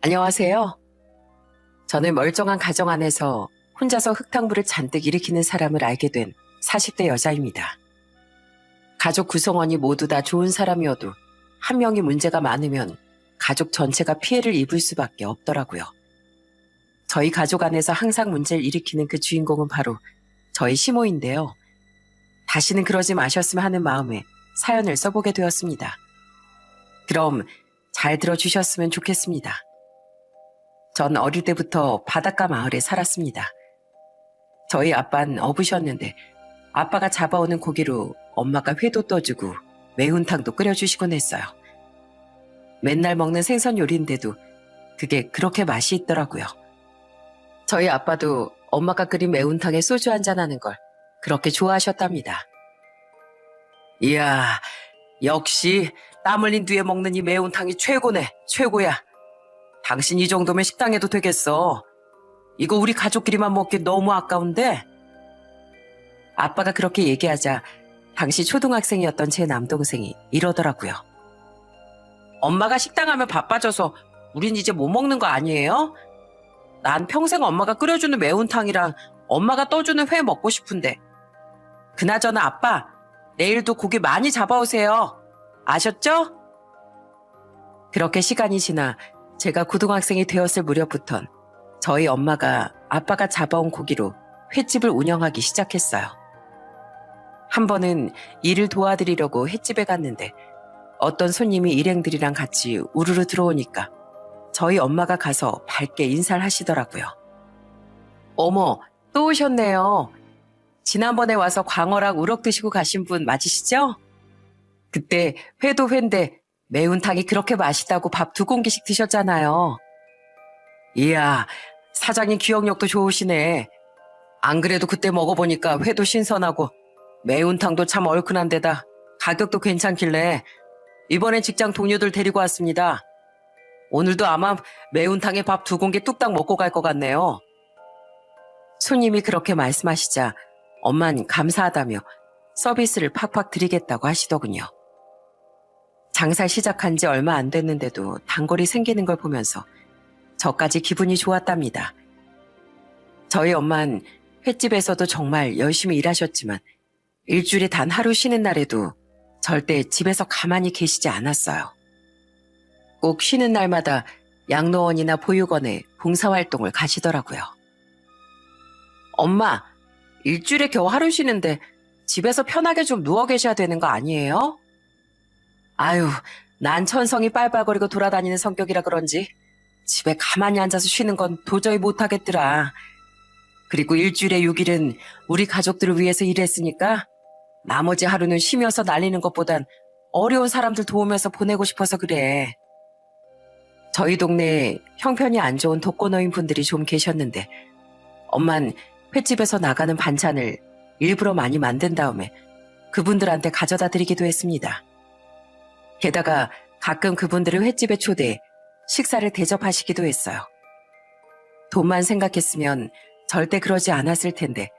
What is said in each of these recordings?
안녕하세요. 저는 멀쩡한 가정 안에서 혼자서 흙탕물을 잔뜩 일으키는 사람을 알게 된 40대 여자입니다. 가족 구성원이 모두 다 좋은 사람이어도 한 명이 문제가 많으면 가족 전체가 피해를 입을 수밖에 없더라고요. 저희 가족 안에서 항상 문제를 일으키는 그 주인공은 바로 저희 시모인데요. 다시는 그러지 마셨으면 하는 마음에 사연을 써보게 되었습니다. 그럼 잘 들어주셨으면 좋겠습니다. 전 어릴 때부터 바닷가 마을에 살았습니다. 저희 아빠는 어부셨는데 아빠가 잡아오는 고기로 엄마가 회도 떠주고 매운탕도 끓여주시곤 했어요. 맨날 먹는 생선 요리인데도 그게 그렇게 맛이 있더라고요. 저희 아빠도 엄마가 끓인 매운탕에 소주 한잔하는 걸 그렇게 좋아하셨답니다. 이야, 역시 땀 흘린 뒤에 먹는 이 매운탕이 최고네, 최고야. 당신 이 정도면 식당에도 되겠어. 이거 우리 가족끼리만 먹기 너무 아까운데? 아빠가 그렇게 얘기하자 당시 초등학생이었던 제 남동생이 이러더라고요. 엄마가 식당 하면 바빠져서 우린 이제 못 먹는 거 아니에요? 난 평생 엄마가 끓여주는 매운탕이랑 엄마가 떠주는 회 먹고 싶은데. 그나저나 아빠, 내일도 고기 많이 잡아오세요. 아셨죠? 그렇게 시간이 지나 제가 고등학생이 되었을 무렵부턴 저희 엄마가 아빠가 잡아온 고기로 횟집을 운영하기 시작했어요. 한 번은 일을 도와드리려고 횟집에 갔는데 어떤 손님이 일행들이랑 같이 우르르 들어오니까 저희 엄마가 가서 밝게 인사를 하시더라고요. 어머, 또 오셨네요. 지난번에 와서 광어랑 우럭 드시고 가신 분 맞으시죠? 그때 회도 회인데 매운탕이 그렇게 맛있다고 밥 2공기씩 드셨잖아요. 이야, 사장님 기억력도 좋으시네. 안 그래도 그때 먹어보니까 회도 신선하고 매운탕도 참 얼큰한 데다 가격도 괜찮길래 이번엔 직장 동료들 데리고 왔습니다. 오늘도 아마 매운탕에 밥 2공기 뚝딱 먹고 갈 것 같네요. 손님이 그렇게 말씀하시자 엄만 감사하다며 서비스를 팍팍 드리겠다고 하시더군요. 장사 시작한 지 얼마 안 됐는데도 단골이 생기는 걸 보면서 저까지 기분이 좋았답니다. 저희 엄만 횟집에서도 정말 열심히 일하셨지만 일주일에 단 하루 쉬는 날에도 절대 집에서 가만히 계시지 않았어요. 꼭 쉬는 날마다 양로원이나 보육원에 봉사활동을 가시더라고요. 엄마, 일주일에 겨우 하루 쉬는데 집에서 편하게 좀 누워 계셔야 되는 거 아니에요? 아유, 난 천성이 빨빨거리고 돌아다니는 성격이라 그런지 집에 가만히 앉아서 쉬는 건 도저히 못하겠더라. 그리고 일주일에 6일은 우리 가족들을 위해서 일했으니까 나머지 하루는 쉬면서 날리는 것보단 어려운 사람들 도우면서 보내고 싶어서 그래. 저희 동네에 형편이 안 좋은 독거노인 분들이 좀 계셨는데 엄만 횟집에서 나가는 반찬을 일부러 많이 만든 다음에 그분들한테 가져다 드리기도 했습니다. 게다가 가끔 그분들을 횟집에 초대해 식사를 대접하시기도 했어요. 돈만 생각했으면 절대 그러지 않았을 텐데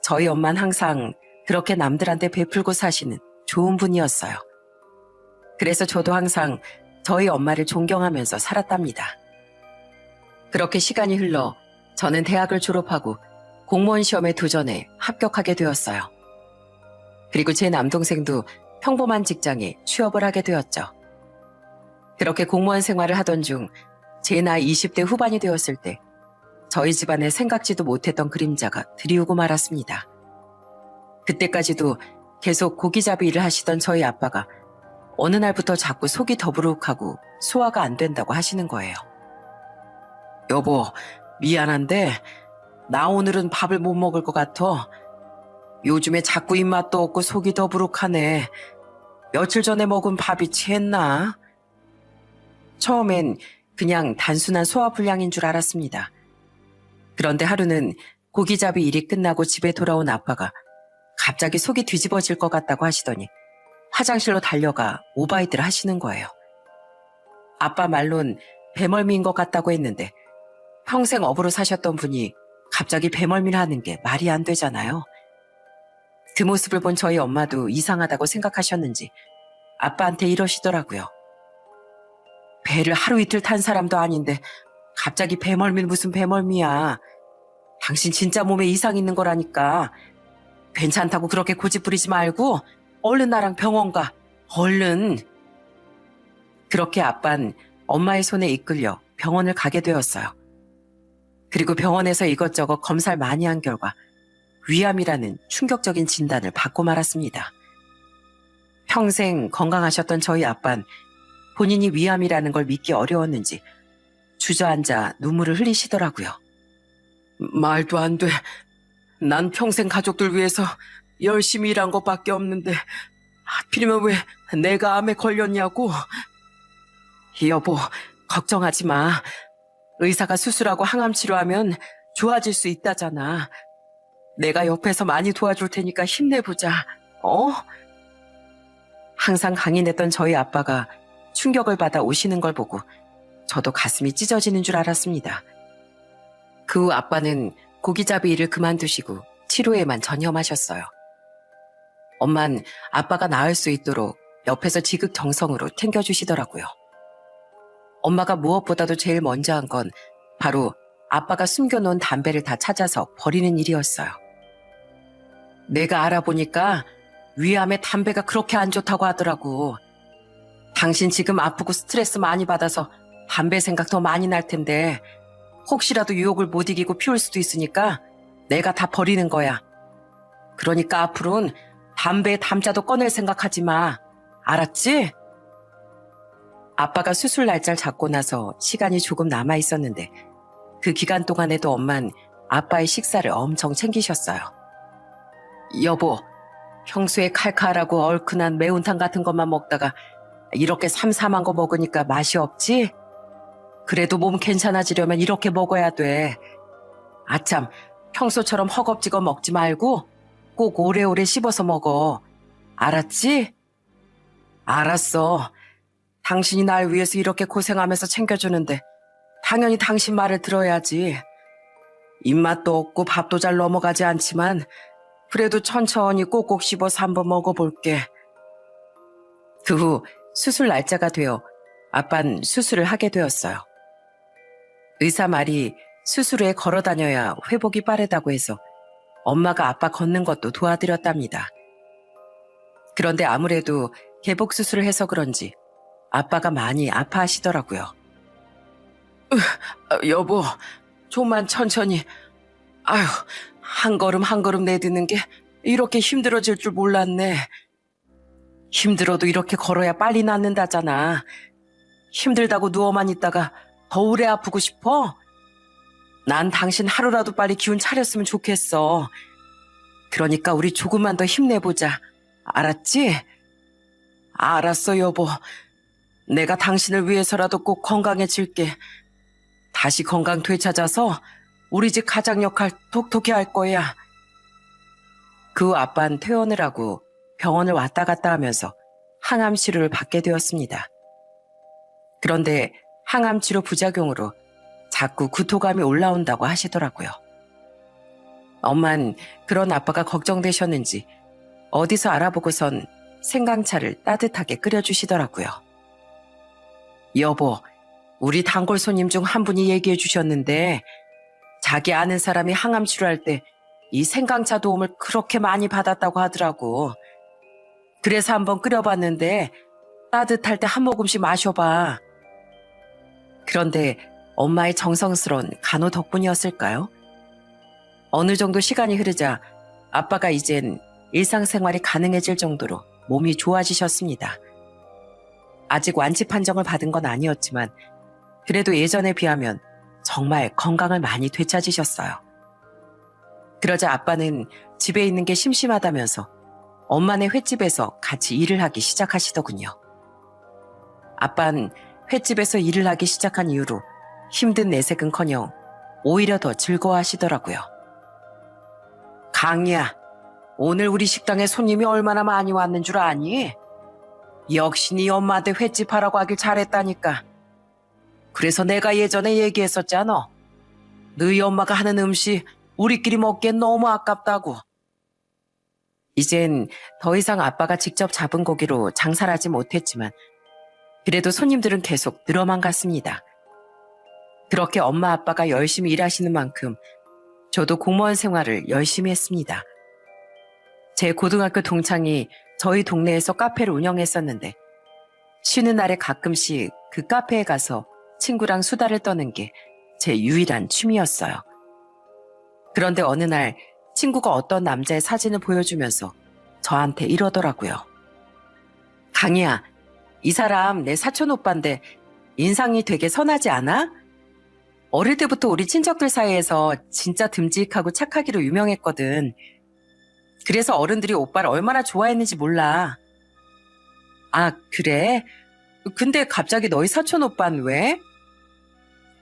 저희 엄마는 항상 그렇게 남들한테 베풀고 사시는 좋은 분이었어요. 그래서 저도 항상 저희 엄마를 존경하면서 살았답니다. 그렇게 시간이 흘러 저는 대학을 졸업하고 공무원 시험에 도전해 합격하게 되었어요. 그리고 제 남동생도 평범한 직장에 취업을 하게 되었죠. 그렇게 공무원 생활을 하던 중 제 나이 20대 후반이 되었을 때 저희 집안에 생각지도 못했던 그림자가 들이오고 말았습니다. 그때까지도 계속 고기잡이 일을 하시던 저희 아빠가 어느 날부터 자꾸 속이 더부룩하고 소화가 안 된다고 하시는 거예요. 여보, 미안한데 나 오늘은 밥을 못 먹을 것 같아. 요즘에 자꾸 입맛도 없고 속이 더부룩하네. 며칠 전에 먹은 밥이 취했나? 처음엔 그냥 단순한 소화불량인 줄 알았습니다. 그런데 하루는 고기잡이 일이 끝나고 집에 돌아온 아빠가 갑자기 속이 뒤집어질 것 같다고 하시더니 화장실로 달려가 오바이트를 하시는 거예요. 아빠 말론 배멀미인 것 같다고 했는데 평생 어부로 사셨던 분이 갑자기 배멀미를 하는 게 말이 안 되잖아요. 그 모습을 본 저희 엄마도 이상하다고 생각하셨는지 아빠한테 이러시더라고요. 배를 하루 이틀 탄 사람도 아닌데 갑자기 배멀미는 무슨 배멀미야. 당신 진짜 몸에 이상 있는 거라니까. 괜찮다고 그렇게 고집 부리지 말고 얼른 나랑 병원 가. 얼른. 그렇게 아빤 엄마의 손에 이끌려 병원을 가게 되었어요. 그리고 병원에서 이것저것 검사를 많이 한 결과 위암이라는 충격적인 진단을 받고 말았습니다. 평생 건강하셨던 저희 아빤 본인이 위암이라는 걸 믿기 어려웠는지 주저앉아 눈물을 흘리시더라고요. 말도 안 돼. 난 평생 가족들 위해서 열심히 일한 것밖에 없는데 하필이면 왜 내가 암에 걸렸냐고. 여보, 걱정하지 마. 의사가 수술하고 항암 치료하면 좋아질 수 있다잖아. 내가 옆에서 많이 도와줄 테니까 힘내보자. 어? 항상 강인했던 저희 아빠가 충격을 받아 오시는 걸 보고 저도 가슴이 찢어지는 줄 알았습니다. 그 후 아빠는 고기잡이 일을 그만두시고 치료에만 전념하셨어요. 엄만 아빠가 나을 수 있도록 옆에서 지극정성으로 챙겨주시더라고요. 엄마가 무엇보다도 제일 먼저 한 건 바로 아빠가 숨겨놓은 담배를 다 찾아서 버리는 일이었어요. 내가 알아보니까 위암에 담배가 그렇게 안 좋다고 하더라고. 당신 지금 아프고 스트레스 많이 받아서 담배 생각 더 많이 날 텐데 혹시라도 유혹을 못 이기고 피울 수도 있으니까 내가 다 버리는 거야. 그러니까 앞으로는 담배에 담자도 꺼낼 생각하지 마. 알았지? 아빠가 수술 날짜를 잡고 나서 시간이 조금 남아 있었는데 그 기간 동안에도 엄만 아빠의 식사를 엄청 챙기셨어요. 여보, 평소에 칼칼하고 얼큰한 매운탕 같은 것만 먹다가 이렇게 삼삼한 거 먹으니까 맛이 없지? 그래도 몸 괜찮아지려면 이렇게 먹어야 돼. 아참, 평소처럼 허겁지겁 먹지 말고 꼭 오래오래 씹어서 먹어. 알았지? 알았어. 당신이 날 위해서 이렇게 고생하면서 챙겨주는데 당연히 당신 말을 들어야지. 입맛도 없고 밥도 잘 넘어가지 않지만 그래도 천천히 꼭꼭 씹어서 한번 먹어볼게. 그 후 수술 날짜가 되어 아빤 수술을 하게 되었어요. 의사 말이 수술 후에 걸어 다녀야 회복이 빠르다고 해서 엄마가 아빠 걷는 것도 도와드렸답니다. 그런데 아무래도 개복 수술을 해서 그런지 아빠가 많이 아파하시더라고요. 여보, 좀만 천천히. 아휴, 한 걸음 한 걸음 내딛는 게 이렇게 힘들어질 줄 몰랐네. 힘들어도 이렇게 걸어야 빨리 낫는다잖아. 힘들다고 누워만 있다가 더 오래 아프고 싶어? 난 당신 하루라도 빨리 기운 차렸으면 좋겠어. 그러니까 우리 조금만 더 힘내보자. 알았지? 알았어, 여보. 내가 당신을 위해서라도 꼭 건강해질게. 다시 건강 되찾아서 우리 집 가장 역할 톡톡히 할 거야. 그 후 아빠는 퇴원을 하고 병원을 왔다 갔다 하면서 항암 치료를 받게 되었습니다. 그런데 항암 치료 부작용으로 자꾸 구토감이 올라온다고 하시더라고요. 엄만 그런 아빠가 걱정되셨는지 어디서 알아보고선 생강차를 따뜻하게 끓여주시더라고요. 여보, 우리 단골 손님 중 한 분이 얘기해 주셨는데 자기 아는 사람이 항암 치료할 때 이 생강차 도움을 그렇게 많이 받았다고 하더라고. 그래서 한번 끓여봤는데 따뜻할 때 한 모금씩 마셔봐. 그런데 엄마의 정성스러운 간호 덕분이었을까요? 어느 정도 시간이 흐르자 아빠가 이젠 일상생활이 가능해질 정도로 몸이 좋아지셨습니다. 아직 완치 판정을 받은 건 아니었지만 그래도 예전에 비하면 정말 건강을 많이 되찾으셨어요. 그러자 아빠는 집에 있는 게 심심하다면서 엄마네 횟집에서 같이 일을 하기 시작하시더군요. 아빠는 횟집에서 일을 하기 시작한 이후로 힘든 내색은커녕 오히려 더 즐거워하시더라고요. 강이야, 오늘 우리 식당에 손님이 얼마나 많이 왔는 줄 아니? 역시 네 엄마한테 횟집 하라고 하길 잘했다니까. 그래서 내가 예전에 얘기했었잖아. 너희 엄마가 하는 음식 우리끼리 먹기엔 너무 아깝다고. 이젠 더 이상 아빠가 직접 잡은 고기로 장사를 하지 못했지만 그래도 손님들은 계속 늘어만 갔습니다. 그렇게 엄마 아빠가 열심히 일하시는 만큼 저도 공무원 생활을 열심히 했습니다. 제 고등학교 동창이 저희 동네에서 카페를 운영했었는데 쉬는 날에 가끔씩 그 카페에 가서 친구랑 수다를 떠는 게 제 유일한 취미였어요. 그런데 어느 날 친구가 어떤 남자의 사진을 보여주면서 저한테 이러더라고요. 강희야, 이 사람 내 사촌 오빠인데 인상이 되게 선하지 않아? 어릴 때부터 우리 친척들 사이에서 진짜 듬직하고 착하기로 유명했거든. 그래서 어른들이 오빠를 얼마나 좋아했는지 몰라. 아, 그래? 근데 갑자기 너희 사촌 오빠는 왜?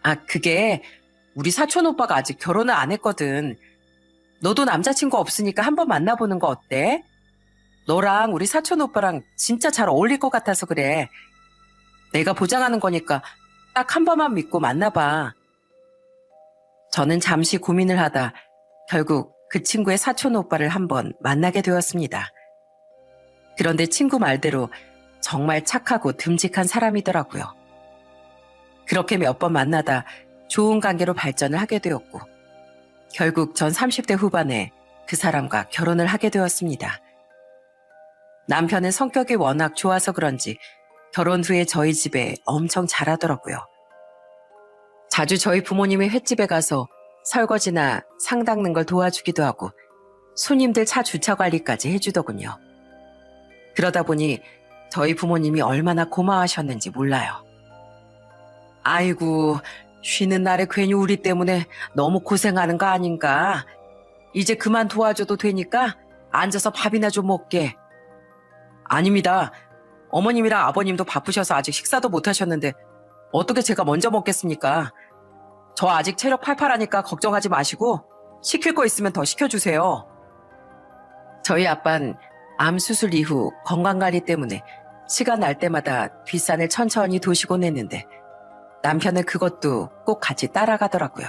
아, 그게 우리 사촌 오빠가 아직 결혼을 안 했거든. 너도 남자친구 없으니까 한번 만나보는 거 어때? 너랑 우리 사촌 오빠랑 진짜 잘 어울릴 것 같아서 그래. 내가 보장하는 거니까 딱 한 번만 믿고 만나봐. 저는 잠시 고민을 하다 결국 그 친구의 사촌 오빠를 한번 만나게 되었습니다. 그런데 친구 말대로 정말 착하고 듬직한 사람이더라고요. 그렇게 몇 번 만나다 좋은 관계로 발전을 하게 되었고 결국 전 30대 후반에 그 사람과 결혼을 하게 되었습니다. 남편은 성격이 워낙 좋아서 그런지 결혼 후에 저희 집에 엄청 잘하더라고요. 자주 저희 부모님의 횟집에 가서 설거지나 상 닦는 걸 도와주기도 하고 손님들 차 주차 관리까지 해주더군요. 그러다 보니 저희 부모님이 얼마나 고마워하셨는지 몰라요. 아이고, 쉬는 날에 괜히 우리 때문에 너무 고생하는 거 아닌가? 이제 그만 도와줘도 되니까 앉아서 밥이나 좀 먹게. 아닙니다. 어머님이랑 아버님도 바쁘셔서 아직 식사도 못 하셨는데 어떻게 제가 먼저 먹겠습니까? 저 아직 체력 팔팔하니까 걱정하지 마시고 시킬 거 있으면 더 시켜주세요. 저희 아빠는 암 수술 이후 건강관리 때문에 시간 날 때마다 뒷산을 천천히 도시곤 했는데 남편은 그것도 꼭 같이 따라가더라고요.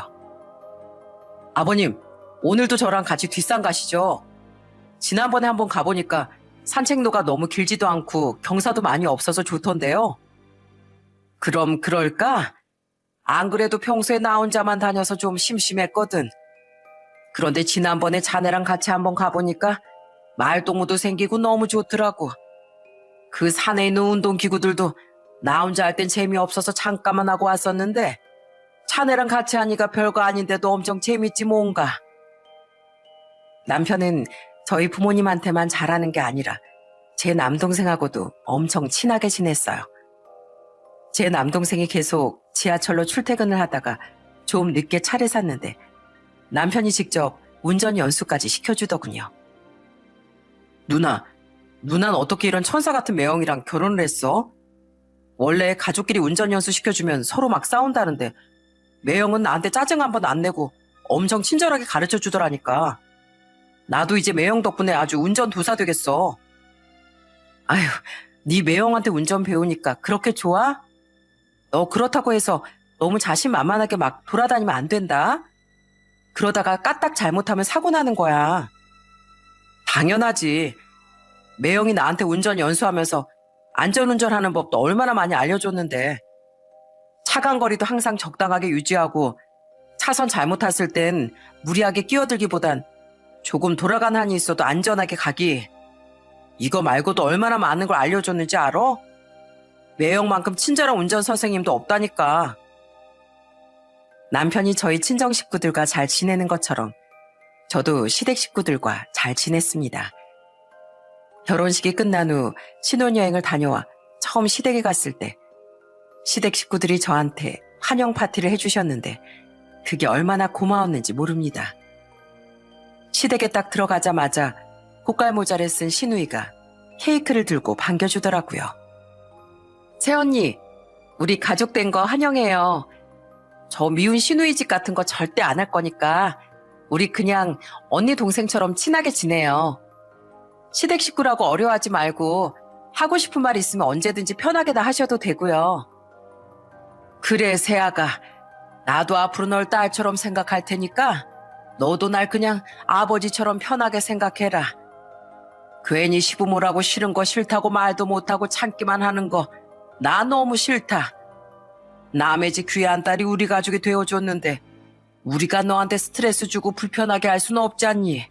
아버님, 오늘도 저랑 같이 뒷산 가시죠. 지난번에 한번 가보니까 산책로가 너무 길지도 않고 경사도 많이 없어서 좋던데요. 그럼 그럴까? 안 그래도 평소에 나 혼자만 다녀서 좀 심심했거든. 그런데 지난번에 자네랑 같이 한번 가보니까 말동무도 생기고 너무 좋더라고. 그 산에 있는 운동기구들도 나 혼자 할 땐 재미없어서 잠깐만 하고 왔었는데 자네랑 같이 하니까 별거 아닌데도 엄청 재밌지 뭔가. 남편은 저희 부모님한테만 잘하는 게 아니라 제 남동생하고도 엄청 친하게 지냈어요. 제 남동생이 계속 지하철로 출퇴근을 하다가 좀 늦게 차를 샀는데 남편이 직접 운전 연수까지 시켜주더군요. 누난 어떻게 이런 천사 같은 매형이랑 결혼을 했어? 원래 가족끼리 운전 연수 시켜주면 서로 막 싸운다는데 매형은 나한테 짜증 한 번 안 내고 엄청 친절하게 가르쳐 주더라니까. 나도 이제 매형 덕분에 아주 운전 도사 되겠어. 아휴, 네 매형한테 운전 배우니까 그렇게 좋아? 너 그렇다고 해서 너무 자신만만하게 막 돌아다니면 안 된다. 그러다가 까딱 잘못하면 사고 나는 거야. 당연하지. 매형이 나한테 운전 연수하면서 안전운전하는 법도 얼마나 많이 알려줬는데 차간거리도 항상 적당하게 유지하고 차선 잘못 탔을 땐 무리하게 끼어들기보단 조금 돌아간 한이 있어도 안전하게 가기. 이거 말고도 얼마나 많은 걸 알려줬는지 알아? 매형만큼 친절한 운전 선생님도 없다니까. 남편이 저희 친정 식구들과 잘 지내는 것처럼 저도 시댁 식구들과 잘 지냈습니다. 결혼식이 끝난 후 신혼여행을 다녀와 처음 시댁에 갔을 때 시댁 식구들이 저한테 환영 파티를 해주셨는데 그게 얼마나 고마웠는지 모릅니다. 시댁에 딱 들어가자마자 고깔모자를 쓴 시누이가 케이크를 들고 반겨주더라고요. 새언니, 우리 가족 된 거 환영해요. 저 미운 시누이 집 같은 거 절대 안 할 거니까 우리 그냥 언니 동생처럼 친하게 지내요. 시댁 식구라고 어려워하지 말고 하고 싶은 말 있으면 언제든지 편하게 다 하셔도 되고요. 그래, 새아가. 나도 앞으로 널 딸처럼 생각할 테니까 너도 날 그냥 아버지처럼 편하게 생각해라. 괜히 시부모라고 싫은 거 싫다고 말도 못하고 참기만 하는 거 나 너무 싫다. 남의 집 귀한 딸이 우리 가족이 되어줬는데 우리가 너한테 스트레스 주고 불편하게 할 수는 없지 않니?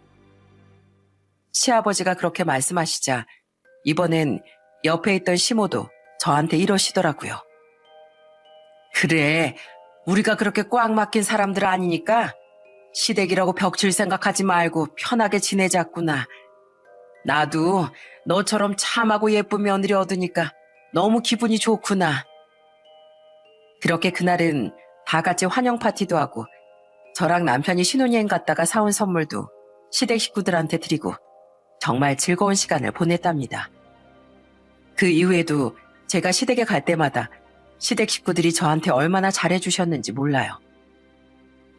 시아버지가 그렇게 말씀하시자 이번엔 옆에 있던 시모도 저한테 이러시더라고요. 그래, 우리가 그렇게 꽉 막힌 사람들 아니니까 시댁이라고 벽칠 생각하지 말고 편하게 지내자꾸나. 나도 너처럼 참하고 예쁜 며느리 얻으니까 너무 기분이 좋구나. 그렇게 그날은 다 같이 환영 파티도 하고 저랑 남편이 신혼여행 갔다가 사온 선물도 시댁 식구들한테 드리고 정말 즐거운 시간을 보냈답니다. 그 이후에도 제가 시댁에 갈 때마다 시댁 식구들이 저한테 얼마나 잘해주셨는지 몰라요.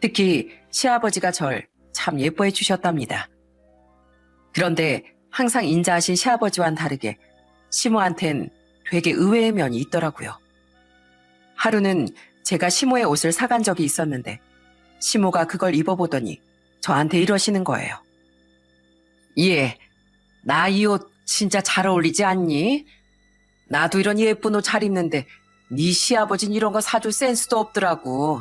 특히 시아버지가 절 참 예뻐해 주셨답니다. 그런데 항상 인자하신 시아버지와는 다르게 시모한텐 되게 의외의 면이 있더라고요. 하루는 제가 시모의 옷을 사간 적이 있었는데 시모가 그걸 입어보더니 저한테 이러시는 거예요. 예, 나 이 옷 진짜 잘 어울리지 않니? 나도 이런 예쁜 옷 잘 입는데 네 시아버진 이런 거 사줄 센스도 없더라고.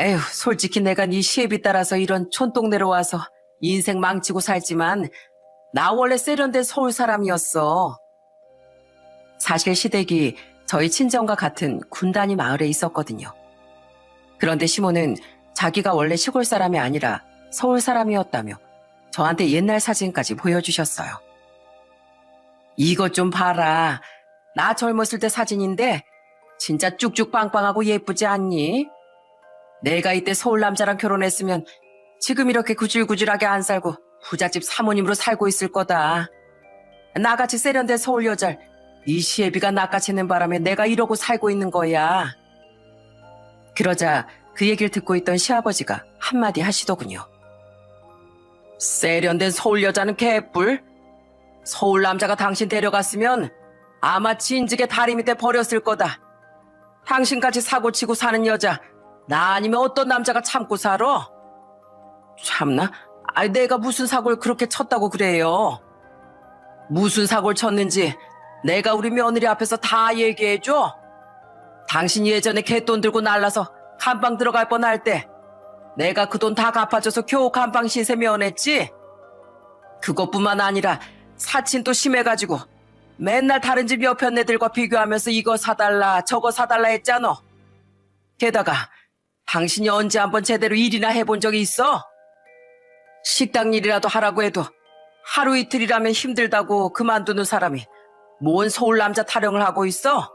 에휴, 솔직히 내가 네 시애비 따라서 이런 촌동네로 와서 인생 망치고 살지만 나 원래 세련된 서울 사람이었어. 사실 시댁이 저희 친정과 같은 군 단위 마을에 있었거든요. 그런데 시모는 자기가 원래 시골 사람이 아니라 서울 사람이었다며 저한테 옛날 사진까지 보여주셨어요. 이것 좀 봐라. 나 젊었을 때 사진인데 진짜 쭉쭉 빵빵하고 예쁘지 않니? 내가 이때 서울 남자랑 결혼했으면 지금 이렇게 구질구질하게 안 살고 부잣집 사모님으로 살고 있을 거다. 나같이 세련된 서울 여자를 이 시애비가 낚아채는 바람에 내가 이러고 살고 있는 거야. 그러자 그 얘기를 듣고 있던 시아버지가 한마디 하시더군요. 세련된 서울 여자는 개뿔? 서울 남자가 당신 데려갔으면 아마 진즉에 다리 밑에 버렸을 거다. 당신같이 사고치고 사는 여자 나 아니면 어떤 남자가 참고 살아? 참나? 내가 무슨 사고를 그렇게 쳤다고 그래요? 무슨 사고를 쳤는지 내가 우리 며느리 앞에서 다 얘기해줘. 당신 예전에 갯돈 들고 날라서 감방 들어갈 뻔할 때 내가 그 돈 다 갚아줘서 겨우 감방 신세 면했지? 그것뿐만 아니라 사친도 심해가지고 맨날 다른 집 옆에 애들과 비교하면서 이거 사달라 저거 사달라 했잖아. 게다가 당신이 언제 한번 제대로 일이나 해본 적이 있어? 식당 일이라도 하라고 해도 하루 이틀이라면 힘들다고 그만두는 사람이 뭔 서울 남자 타령을 하고 있어?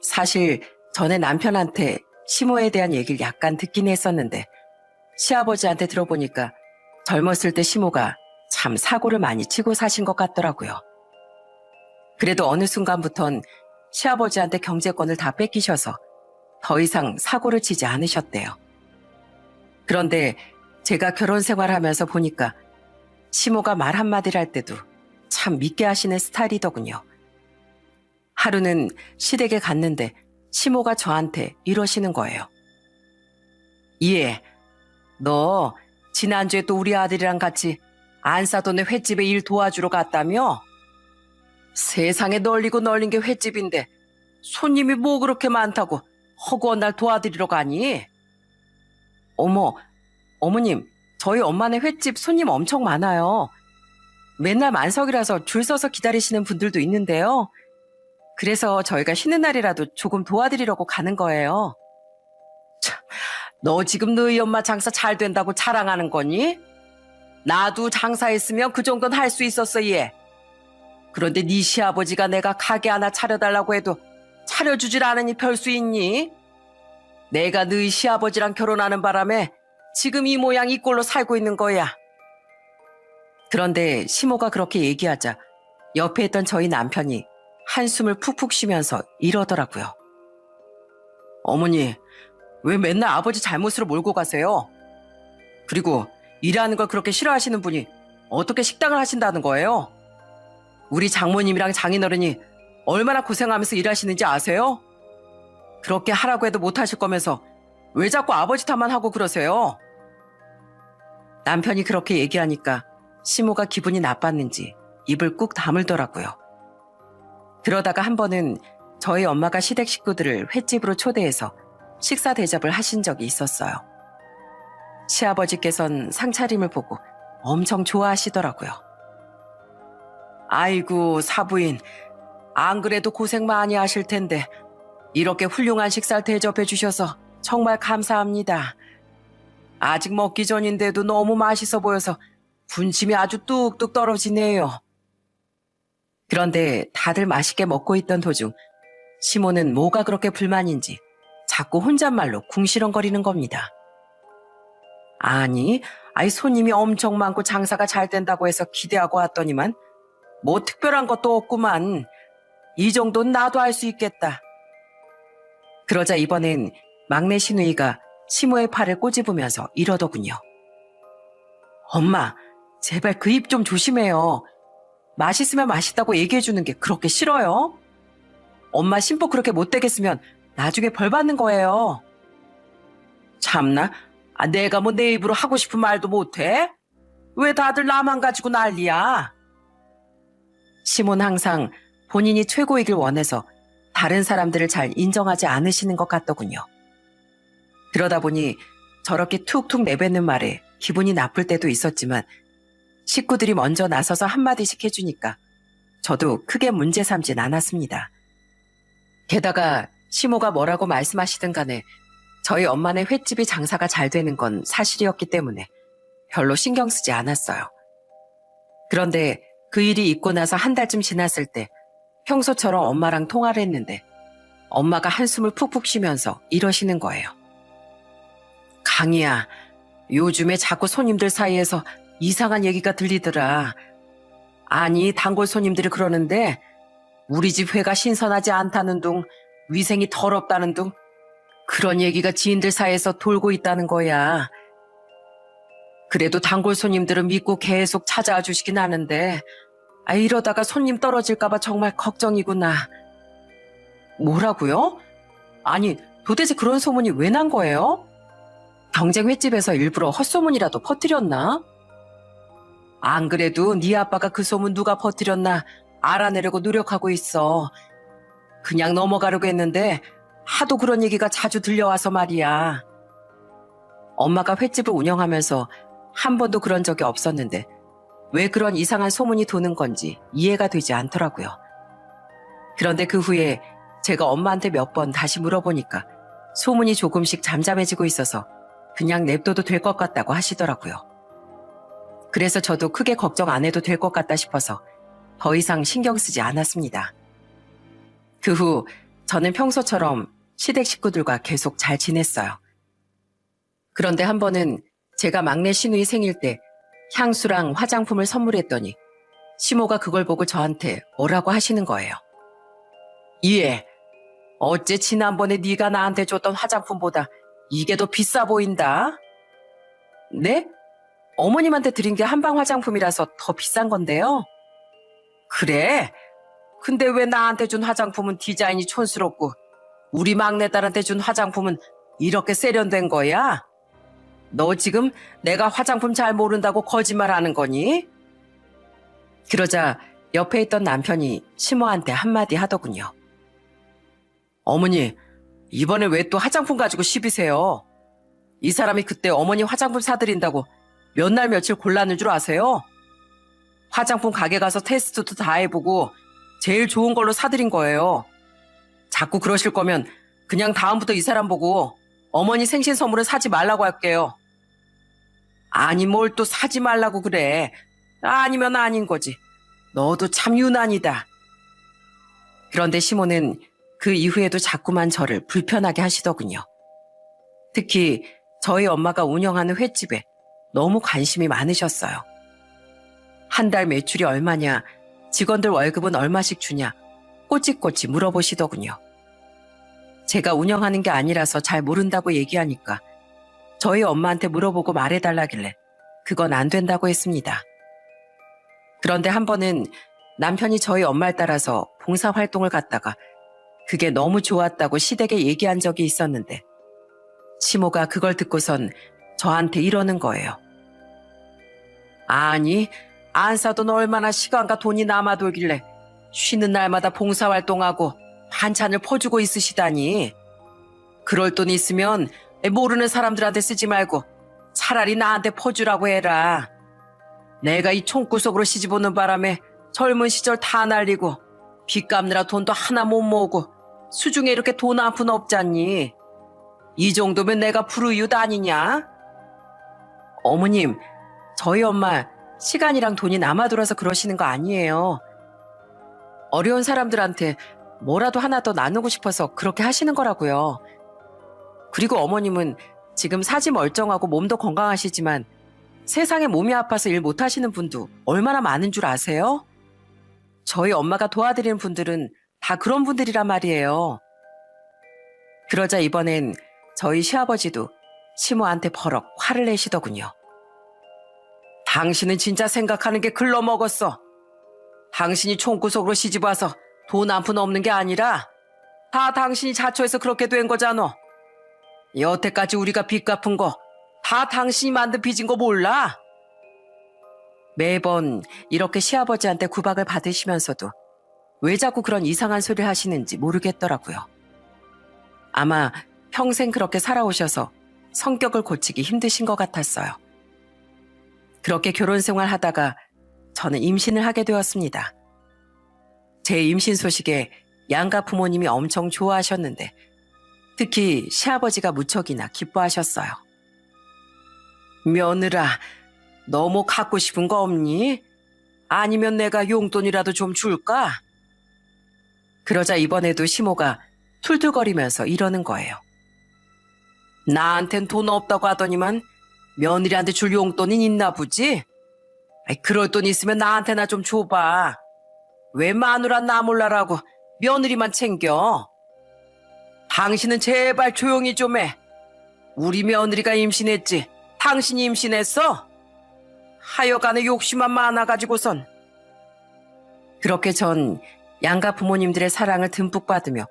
사실 전에 남편한테 시모에 대한 얘기를 약간 듣긴 했었는데 시아버지한테 들어보니까 젊었을 때 시모가 참 사고를 많이 치고 사신 것 같더라고요. 그래도 어느 순간부턴 시아버지한테 경제권을 다 뺏기셔서 더 이상 사고를 치지 않으셨대요. 그런데 제가 결혼 생활하면서 보니까 시모가 말 한마디를 할 때도 참 믿게 하시는 스타일이더군요. 하루는 시댁에 갔는데 시모가 저한테 이러시는 거예요. 예, 너 지난주에 또 우리 아들이랑 같이 안사돈에 횟집에 일 도와주러 갔다며? 세상에 널리고 널린 게 횟집인데 손님이 뭐 그렇게 많다고 허구한 날 도와드리러 가니? 어머, 어머님, 저희 엄마네 횟집 손님 엄청 많아요. 맨날 만석이라서 줄 서서 기다리시는 분들도 있는데요. 그래서 저희가 쉬는 날이라도 조금 도와드리려고 가는 거예요. 참, 너 지금 너희 엄마 장사 잘 된다고 자랑하는 거니? 나도 장사했으면 그 정도는 할 수 있었어, 얘. 그런데 네 시아버지가 내가 가게 하나 차려달라고 해도 차려주질 않으니 별 수 있니? 내가 너희 시아버지랑 결혼하는 바람에 지금 이 모양 이 꼴로 살고 있는 거야. 그런데 시모가 그렇게 얘기하자 옆에 있던 저희 남편이 한숨을 푹푹 쉬면서 이러더라고요. 어머니, 왜 맨날 아버지 잘못으로 몰고 가세요? 그리고 일하는 걸 그렇게 싫어하시는 분이 어떻게 식당을 하신다는 거예요? 우리 장모님이랑 장인어른이 얼마나 고생하면서 일하시는지 아세요? 그렇게 하라고 해도 못하실 거면서 왜 자꾸 아버지 탓만 하고 그러세요? 남편이 그렇게 얘기하니까 시모가 기분이 나빴는지 입을 꾹 다물더라고요. 그러다가 한 번은 저희 엄마가 시댁 식구들을 횟집으로 초대해서 식사 대접을 하신 적이 있었어요. 시아버지께선 상차림을 보고 엄청 좋아하시더라고요. 아이고, 사부인. 안 그래도 고생 많이 하실 텐데 이렇게 훌륭한 식사를 대접해 주셔서 정말 감사합니다. 아직 먹기 전인데도 너무 맛있어 보여서 군침이 아주 뚝뚝 떨어지네요. 그런데 다들 맛있게 먹고 있던 도중 시모는 뭐가 그렇게 불만인지 자꾸 혼잣말로 궁시렁거리는 겁니다. 아니 손님이 엄청 많고 장사가 잘 된다고 해서 기대하고 왔더니만 뭐 특별한 것도 없구만. 이 정도는 나도 할 수 있겠다. 그러자 이번엔 막내 시누이가 시모의 팔을 꼬집으면서 이러더군요. 엄마, 제발 그 입 좀 조심해요. 맛있으면 맛있다고 얘기해주는 게 그렇게 싫어요? 엄마 심보 그렇게 못되겠으면 나중에 벌 받는 거예요. 참나, 내가 뭐 내 입으로 하고 싶은 말도 못해? 왜 다들 나만 가지고 난리야? 시몬 항상 본인이 최고이길 원해서 다른 사람들을 잘 인정하지 않으시는 것 같더군요. 그러다 보니 저렇게 툭툭 내뱉는 말에 기분이 나쁠 때도 있었지만 식구들이 먼저 나서서 한마디씩 해주니까 저도 크게 문제 삼진 않았습니다. 게다가 시모가 뭐라고 말씀하시든 간에 저희 엄마네 횟집이 장사가 잘 되는 건 사실이었기 때문에 별로 신경 쓰지 않았어요. 그런데 그 일이 있고 나서 한 달쯤 지났을 때 평소처럼 엄마랑 통화를 했는데 엄마가 한숨을 푹푹 쉬면서 이러시는 거예요. 강희야, 요즘에 자꾸 손님들 사이에서 이상한 얘기가 들리더라. 아니, 단골 손님들이 그러는데 우리 집 회가 신선하지 않다는 둥, 위생이 더럽다는 둥, 그런 얘기가 지인들 사이에서 돌고 있다는 거야. 그래도 단골 손님들은 믿고 계속 찾아와 주시긴 하는데 이러다가 손님 떨어질까 봐 정말 걱정이구나. 뭐라고요? 아니, 도대체 그런 소문이 왜 난 거예요? 경쟁 횟집에서 일부러 헛소문이라도 퍼뜨렸나? 안 그래도 네 아빠가 그 소문 누가 퍼뜨렸나 알아내려고 노력하고 있어. 그냥 넘어가려고 했는데 하도 그런 얘기가 자주 들려와서 말이야. 엄마가 횟집을 운영하면서 한 번도 그런 적이 없었는데 왜 그런 이상한 소문이 도는 건지 이해가 되지 않더라고요. 그런데 그 후에 제가 엄마한테 몇 번 다시 물어보니까 소문이 조금씩 잠잠해지고 있어서 그냥 냅둬도 될 것 같다고 하시더라고요. 그래서 저도 크게 걱정 안 해도 될 것 같다 싶어서 더 이상 신경 쓰지 않았습니다. 그 후 저는 평소처럼 시댁 식구들과 계속 잘 지냈어요. 그런데 한 번은 제가 막내 시누이 생일 때 향수랑 화장품을 선물했더니 시모가 그걸 보고 저한테 뭐라고 하시는 거예요. 예, 어째 지난번에 네가 나한테 줬던 화장품보다 이게 더 비싸 보인다. 네? 어머님한테 드린 게 한방 화장품이라서 더 비싼 건데요. 그래? 근데 왜 나한테 준 화장품은 디자인이 촌스럽고 우리 막내딸한테 준 화장품은 이렇게 세련된 거야? 너 지금 내가 화장품 잘 모른다고 거짓말하는 거니? 그러자 옆에 있던 남편이 시모한테 한마디 하더군요. 어머니, 이번에 왜 또 화장품 가지고 시비세요? 이 사람이 그때 어머니 화장품 사드린다고 몇 날 며칠 골랐는 줄 아세요? 화장품 가게 가서 테스트도 다 해보고 제일 좋은 걸로 사드린 거예요. 자꾸 그러실 거면 그냥 다음부터 이 사람 보고 어머니 생신 선물을 사지 말라고 할게요. 아니 뭘 또 사지 말라고 그래. 아니면 아닌 거지. 너도 참 유난이다. 그런데 시모는 그 이후에도 자꾸만 저를 불편하게 하시더군요. 특히 저희 엄마가 운영하는 횟집에 너무 관심이 많으셨어요. 한 달 매출이 얼마냐, 직원들 월급은 얼마씩 주냐, 꼬치꼬치 물어보시더군요. 제가 운영하는 게 아니라서 잘 모른다고 얘기하니까 저희 엄마한테 물어보고 말해달라길래 그건 안 된다고 했습니다. 그런데 한 번은 남편이 저희 엄마를 따라서 봉사활동을 갔다가 그게 너무 좋았다고 시댁에 얘기한 적이 있었는데 시모가 그걸 듣고선 저한테 이러는 거예요. 아니, 안 사돈 얼마나 시간과 돈이 남아돌길래 쉬는 날마다 봉사활동하고 반찬을 퍼주고 있으시다니. 그럴 돈 있으면 모르는 사람들한테 쓰지 말고 차라리 나한테 퍼주라고 해라. 내가 이 총구석으로 시집오는 바람에 젊은 시절 다 날리고 빚 갚느라 돈도 하나 못 모으고 수중에 이렇게 돈 한 푼 없잖니. 이 정도면 내가 불우이웃 아니냐? 어머님, 저희 엄마 시간이랑 돈이 남아돌아서 그러시는 거 아니에요. 어려운 사람들한테 뭐라도 하나 더 나누고 싶어서 그렇게 하시는 거라고요. 그리고 어머님은 지금 사지 멀쩡하고 몸도 건강하시지만 세상에 몸이 아파서 일 못하시는 분도 얼마나 많은 줄 아세요? 저희 엄마가 도와드리는 분들은 다 그런 분들이란 말이에요. 그러자 이번엔 저희 시아버지도 시모한테 버럭 화를 내시더군요. 당신은 진짜 생각하는 게 글러먹었어. 당신이 총구석으로 시집와서 돈 한 푼 없는 게 아니라 다 당신이 자초해서 그렇게 된 거잖아. 여태까지 우리가 빚 갚은 거 다 당신이 만든 빚인 거 몰라? 매번 이렇게 시아버지한테 구박을 받으시면서도 왜 자꾸 그런 이상한 소리를 하시는지 모르겠더라고요. 아마 평생 그렇게 살아오셔서 성격을 고치기 힘드신 것 같았어요. 그렇게 결혼 생활 하다가 저는 임신을 하게 되었습니다. 제 임신 소식에 양가 부모님이 엄청 좋아하셨는데 특히 시아버지가 무척이나 기뻐하셨어요. 며느라, 너 뭐 갖고 싶은 거 없니? 아니면 내가 용돈이라도 좀 줄까? 그러자 이번에도 시모가 툴툴거리면서 이러는 거예요. 나한텐 돈 없다고 하더니만 며느리한테 줄 용돈이 있나 보지? 그럴 돈 있으면 나한테나 좀 줘봐. 왜 마누라 나 몰라라고 며느리만 챙겨? 당신은 제발 조용히 좀 해. 우리 며느리가 임신했지 당신이 임신했어? 하여간에 욕심만 많아가지고선. 그렇게 전 양가 부모님들의 사랑을 듬뿍 받으며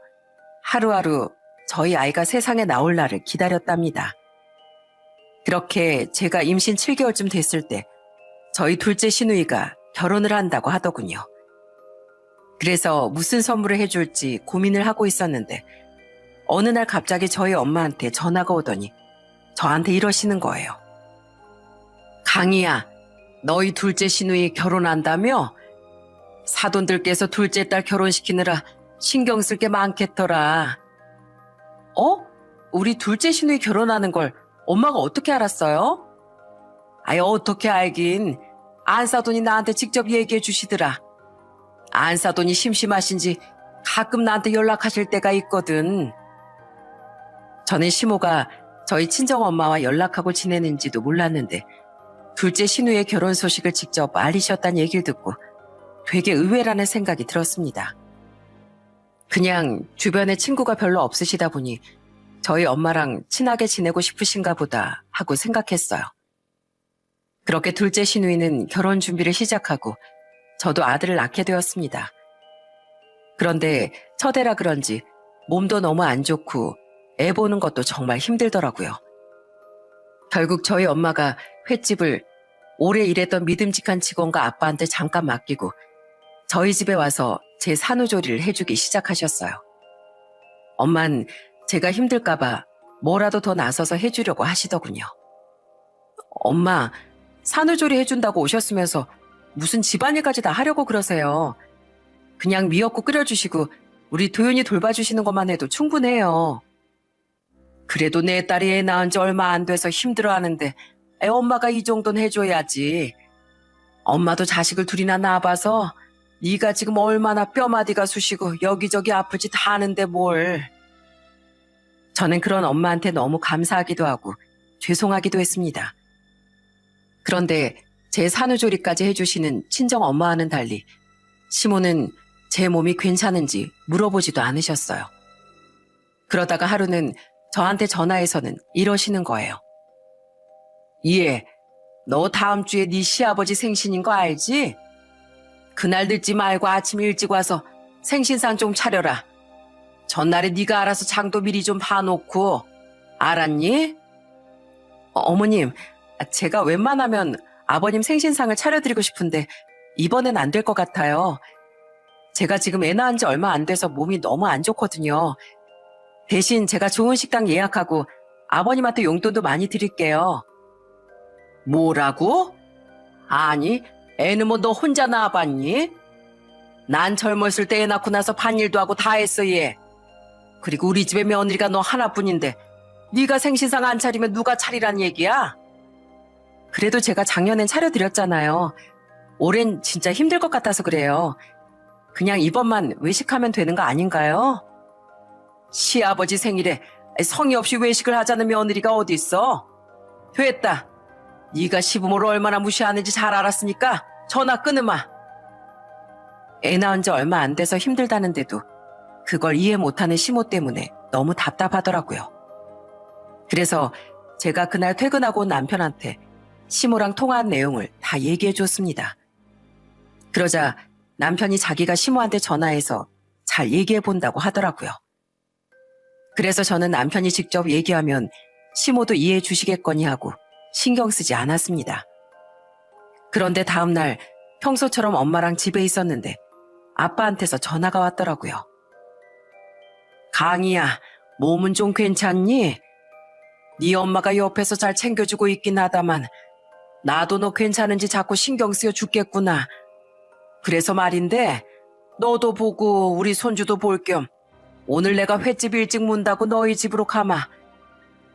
하루하루 저희 아이가 세상에 나올 날을 기다렸답니다. 그렇게 제가 임신 7개월쯤 됐을 때 저희 둘째 시누이가 결혼을 한다고 하더군요. 그래서 무슨 선물을 해줄지 고민을 하고 있었는데 어느 날 갑자기 저희 엄마한테 전화가 오더니 저한테 이러시는 거예요. 강희야, 너희 둘째 시누이 결혼한다며? 사돈들께서 둘째 딸 결혼시키느라 신경 쓸 게 많겠더라. 우리 둘째 시누이 결혼하는 걸 엄마가 어떻게 알았어요? 어떻게 알긴. 안사돈이 나한테 직접 얘기해 주시더라. 안사돈이 심심하신지 가끔 나한테 연락하실 때가 있거든. 저는 시모가 저희 친정엄마와 연락하고 지내는지도 몰랐는데 둘째 시누이의 결혼 소식을 직접 알리셨다는 얘기를 듣고 되게 의외라는 생각이 들었습니다. 그냥 주변에 친구가 별로 없으시다 보니 저희 엄마랑 친하게 지내고 싶으신가 보다 하고 생각했어요. 그렇게 둘째 시누이는 결혼 준비를 시작하고 저도 아들을 낳게 되었습니다. 그런데 첫애라 그런지 몸도 너무 안 좋고 애 보는 것도 정말 힘들더라고요. 결국 저희 엄마가 횟집을 오래 일했던 믿음직한 직원과 아빠한테 잠깐 맡기고 저희 집에 와서 제 산후조리를 해주기 시작하셨어요. 엄만 제가 힘들까봐 뭐라도 더 나서서 해주려고 하시더군요. 엄마, 산후조리 해준다고 오셨으면서 무슨 집안일까지 다 하려고 그러세요. 그냥 미역국 끓여주시고 우리 도윤이 돌봐주시는 것만 해도 충분해요. 그래도 내 딸이 애 낳은 지 얼마 안 돼서 힘들어하는데 엄마가 이 정도는 해줘야지. 엄마도 자식을 둘이나 낳아봐서 네가 지금 얼마나 뼈마디가 쑤시고 여기저기 아프지 다 아는데 뭘. 저는 그런 엄마한테 너무 감사하기도 하고 죄송하기도 했습니다. 그런데 제 산후조리까지 해주시는 친정엄마와는 달리 시모는 제 몸이 괜찮은지 물어보지도 않으셨어요. 그러다가 하루는 저한테 전화해서는 이러시는 거예요. 예, 너 다음 주에 네 시아버지 생신인 거 알지? 그날 늦지 말고 아침 일찍 와서 생신상 좀 차려라. 전날에 네가 알아서 장도 미리 좀 봐놓고. 알았니? 어머님, 제가 웬만하면 아버님 생신상을 차려드리고 싶은데 이번엔 안 될 것 같아요. 제가 지금 애 낳은 지 얼마 안 돼서 몸이 너무 안 좋거든요. 대신 제가 좋은 식당 예약하고 아버님한테 용돈도 많이 드릴게요. 뭐라고? 아니, 애는 뭐 너 혼자 낳아봤니? 난 젊었을 때 애 낳고 나서 반일도 하고 다 했어, 얘. 그리고 우리 집에 며느리가 너 하나뿐인데 네가 생신상 안 차리면 누가 차리란 얘기야? 그래도 제가 작년엔 차려드렸잖아요. 올해는 진짜 힘들 것 같아서 그래요. 그냥 이번만 외식하면 되는 거 아닌가요? 시아버지 생일에 성의 없이 외식을 하자는 며느리가 어디 있어? 됐다. 네가 시부모를 얼마나 무시하는지 잘 알았으니까 전화 끊으마. 애 낳은 지 얼마 안 돼서 힘들다는데도 그걸 이해 못하는 시모 때문에 너무 답답하더라고요. 그래서 제가 그날 퇴근하고 온 남편한테 시모랑 통화한 내용을 다 얘기해 줬습니다. 그러자 남편이 자기가 시모한테 전화해서 잘 얘기해 본다고 하더라고요. 그래서 저는 남편이 직접 얘기하면 시모도 이해해 주시겠거니 하고 신경 쓰지 않았습니다. 그런데 다음날 평소처럼 엄마랑 집에 있었는데 아빠한테서 전화가 왔더라고요. 강희야, 몸은 좀 괜찮니? 네 엄마가 옆에서 잘 챙겨주고 있긴 하다만 나도 너 괜찮은지 자꾸 신경 쓰여 죽겠구나. 그래서 말인데 너도 보고 우리 손주도 볼 겸 오늘 내가 횟집 일찍 문다고 너희 집으로 가마.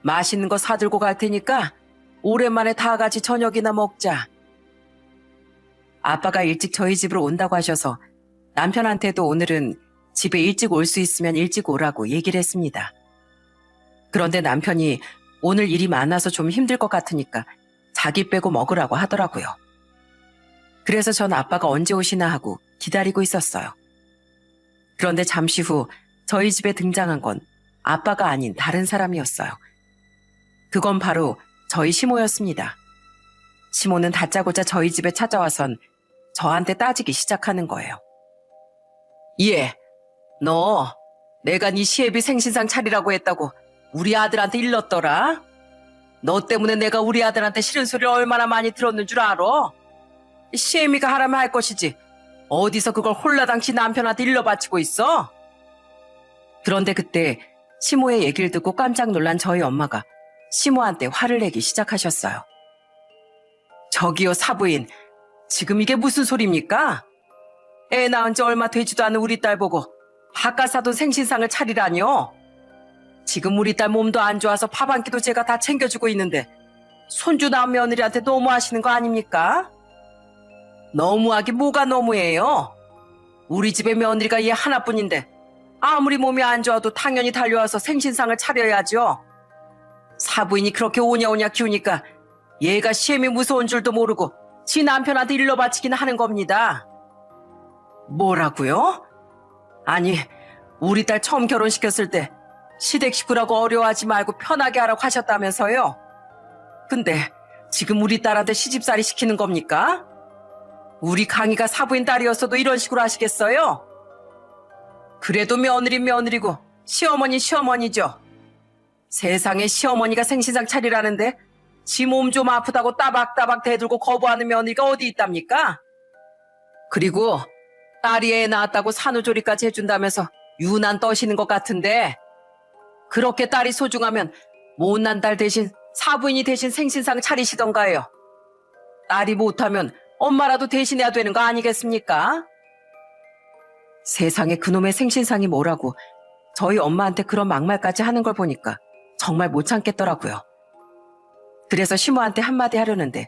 맛있는 거 사들고 갈 테니까 오랜만에 다 같이 저녁이나 먹자. 아빠가 일찍 저희 집으로 온다고 하셔서 남편한테도 오늘은 집에 일찍 올 수 있으면 일찍 오라고 얘기를 했습니다. 그런데 남편이 오늘 일이 많아서 좀 힘들 것 같으니까 자기 빼고 먹으라고 하더라고요. 그래서 전 아빠가 언제 오시나 하고 기다리고 있었어요. 그런데 잠시 후 저희 집에 등장한 건 아빠가 아닌 다른 사람이었어요. 그건 바로 저희 시모였습니다. 시모는 다짜고짜 저희 집에 찾아와선 저한테 따지기 시작하는 거예요. 얘, 너 내가 네 시애비 생신상 차리라고 했다고 우리 아들한테 일렀더라? 너 때문에 내가 우리 아들한테 싫은 소리를 얼마나 많이 들었는 줄 알아? 시애미가 하라면 할 것이지 어디서 그걸 홀라당치 남편한테 일러바치고 있어? 그런데 그때 시모의 얘기를 듣고 깜짝 놀란 저희 엄마가 시모한테 화를 내기 시작하셨어요. 저기요 사부인, 지금 이게 무슨 소리입니까? 애 낳은 지 얼마 되지도 않은 우리 딸 보고 바깥 사돈 생신상을 차리라뇨? 지금 우리 딸 몸도 안 좋아서 밥 한 끼도 제가 다 챙겨주고 있는데 손주 낳은 며느리한테 너무하시는 거 아닙니까? 너무하기 뭐가 너무해요? 우리 집에 며느리가 얘 하나뿐인데 아무리 몸이 안 좋아도 당연히 달려와서 생신상을 차려야죠. 사부인이 그렇게 오냐오냐 키우니까 얘가 시엠이 무서운 줄도 모르고 지 남편한테 일러 바치긴 하는 겁니다. 뭐라고요? 아니, 우리 딸 처음 결혼시켰을 때 시댁 식구라고 어려워하지 말고 편하게 하라고 하셨다면서요? 근데 지금 우리 딸한테 시집살이 시키는 겁니까? 우리 강희가 사부인 딸이었어도 이런 식으로 하시겠어요? 그래도 며느리 며느리고 시어머니 시어머니죠. 세상에 시어머니가 생신상 차리라는데 지 몸 좀 아프다고 따박따박 대들고 거부하는 며느리가 어디 있답니까? 그리고 딸이 애 낳았다고 산후조리까지 해준다면서 유난 떠시는 것 같은데 그렇게 딸이 소중하면 못난 딸 대신 사부인이 대신 생신상 차리시던가요. 딸이 못하면 엄마라도 대신해야 되는 거 아니겠습니까? 세상에 그놈의 생신상이 뭐라고 저희 엄마한테 그런 막말까지 하는 걸 보니까 정말 못 참겠더라고요. 그래서 시모한테 한마디 하려는데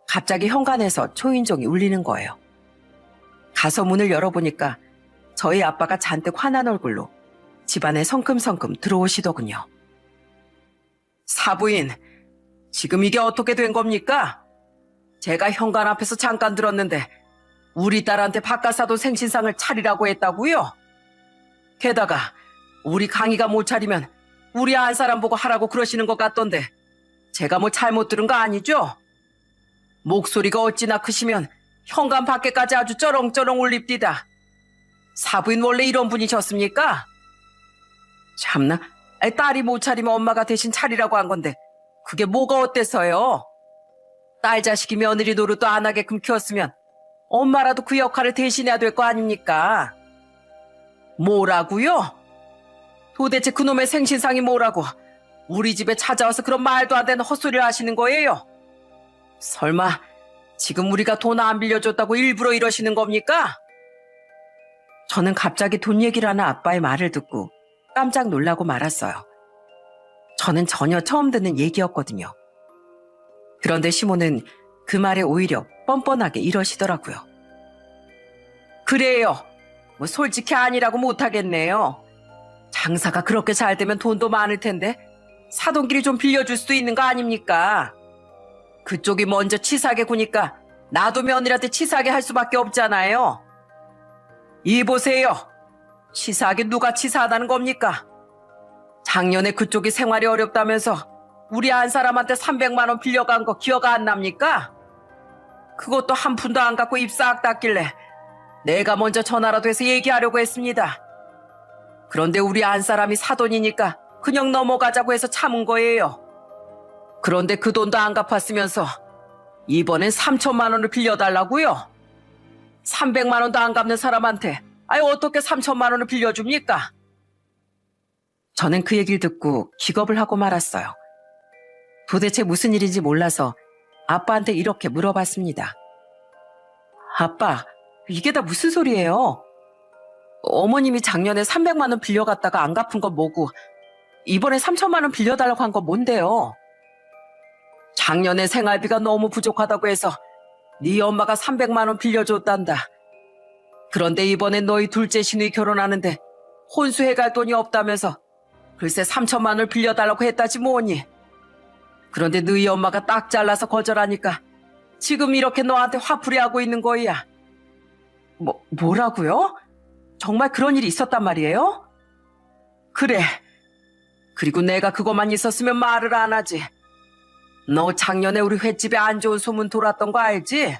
갑자기 현관에서 초인종이 울리는 거예요. 가서 문을 열어보니까 저희 아빠가 잔뜩 화난 얼굴로 집안에 성큼성큼 들어오시더군요. 사부인, 지금 이게 어떻게 된 겁니까? 제가 현관 앞에서 잠깐 들었는데 우리 딸한테 바깥사돈 생신상을 차리라고 했다고요? 게다가 우리 강희가 못 차리면 우리 안 사람 보고 하라고 그러시는 것 같던데 제가 뭐 잘못 들은 거 아니죠? 목소리가 어찌나 크시면 현관 밖에까지 아주 쩌렁쩌렁 울립디다. 사부인 원래 이런 분이셨습니까? 참나, 딸이 못 차리면 엄마가 대신 차리라고 한 건데 그게 뭐가 어때서요? 딸 자식이 며느리 노릇도 안 하게끔 키웠으면 엄마라도 그 역할을 대신해야 될 거 아닙니까? 뭐라고요? 도대체 그놈의 생신상이 뭐라고 우리 집에 찾아와서 그런 말도 안 되는 헛소리를 하시는 거예요? 설마 지금 우리가 돈 안 빌려줬다고 일부러 이러시는 겁니까? 저는 갑자기 돈 얘기를 하는 아빠의 말을 듣고 깜짝 놀라고 말았어요. 저는 전혀 처음 듣는 얘기였거든요. 그런데 시모는 그 말에 오히려 뻔뻔하게 이러시더라고요. 그래요. 뭐 솔직히 아니라고 못하겠네요. 장사가 그렇게 잘 되면 돈도 많을 텐데 사돈끼리 좀 빌려줄 수도 있는 거 아닙니까? 그쪽이 먼저 치사하게 구니까 나도 며느리한테 치사하게 할 수밖에 없잖아요. 이 보세요. 치사하게 누가 치사하다는 겁니까? 작년에 그쪽이 생활이 어렵다면서 우리 한 사람한테 300만 원 빌려간 거 기억 안 납니까? 그것도 한 푼도 안 갖고 입 싹 닫길래 내가 먼저 전화라도 해서 얘기하려고 했습니다. 그런데 우리 한 사람이 사돈이니까 그냥 넘어가자고 해서 참은 거예요. 그런데 그 돈도 안 갚았으면서 이번엔 3천만 원을 빌려달라고요? 300만 원도 안 갚는 사람한테 어떻게 3천만 원을 빌려줍니까? 저는 그 얘기를 듣고 기겁을 하고 말았어요. 도대체 무슨 일인지 몰라서 아빠한테 이렇게 물어봤습니다. 아빠, 이게 다 무슨 소리예요? 어머님이 작년에 300만 원 빌려갔다가 안 갚은 건 뭐고 이번에 3천만 원 빌려달라고 한 건 뭔데요? 작년에 생활비가 너무 부족하다고 해서 네 엄마가 300만 원 빌려줬단다. 그런데 이번에 너희 둘째 시누이 결혼하는데 혼수해갈 돈이 없다면서 글쎄 3천만 원을 빌려달라고 했다지 뭐니. 그런데 너희 엄마가 딱 잘라서 거절하니까 지금 이렇게 너한테 화풀이하고 있는 거야. 뭐라고요? 정말 그런 일이 있었단 말이에요? 그래. 그리고 내가 그것만 있었으면 말을 안 하지. 너 작년에 우리 횟집에 안 좋은 소문 돌았던 거 알지?